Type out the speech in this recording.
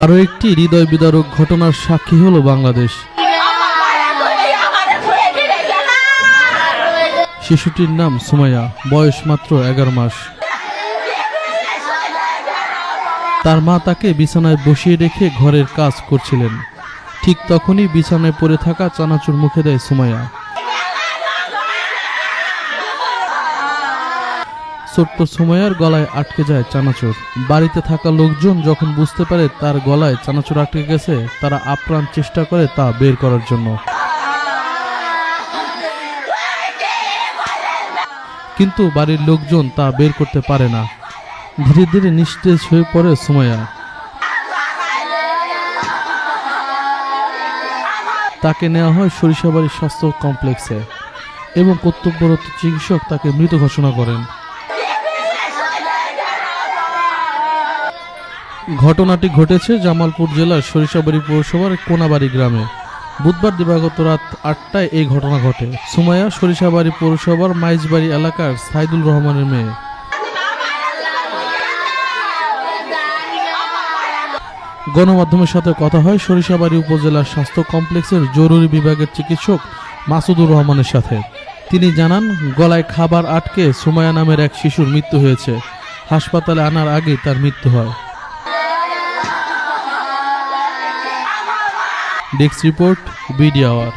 আরও একটি হৃদয় বিদারক ঘটনার সাক্ষী হলো বাংলাদেশ। শিশুটির নাম সুমাইয়া, বয়স মাত্র 11 মাস। তার মা তাকে বিছানায় বসিয়ে রেখে ঘরের কাজ করছিলেন। ঠিক তখনই বিছানায় পড়ে থাকা চানাচুর মুখে দেয় সুমাইয়া। ছোট্ট সুমাইয়ার গলায় আটকে যায় চানাচুর। বাড়িতে থাকা লোকজন যখন বুঝতে পারে তার গলায় চানাচুর আটকে গেছে, তারা আপ্রাণ চেষ্টা করে তা বের করার জন্য, কিন্তু বাড়ির লোকজন তা বের করতে পারে না। ধীরে ধীরে নিস্তেজ হয়ে পড়ে সুমাইয়া। তাকে নেওয়া হয় সরিষাবাড়ি স্বাস্থ্য কমপ্লেক্সে এবং কর্তব্যরত চিকিৎসক তাকে মৃত ঘোষণা করেন। ঘটনাটি ঘটেছে জামালপুর জেলার সরিষাবাড়ি পৌরসভার কোনাবাড়ি গ্রামে। বুধবার দিবাগত রাত 8টায় এই ঘটনা ঘটে। সুমাইয়া সরিষাবাড়ি পৌরসভার মাইজবাড়ি এলাকার সাইদুল রহমানের মেয়ে। গণমাধ্যমের সাথে কথা হয় সরিষাবাড়ি উপজেলার স্বাস্থ্য কমপ্লেক্সের জরুরি বিভাগের চিকিৎসক মাসুদুর রহমানের সাথে। তিনি জানান, গলায় খাবার আটকে সুমাইয়া নামের এক শিশুর মৃত্যু হয়েছে। হাসপাতালে আনার আগে তার মৃত্যু হয়। Desk report, BD hour.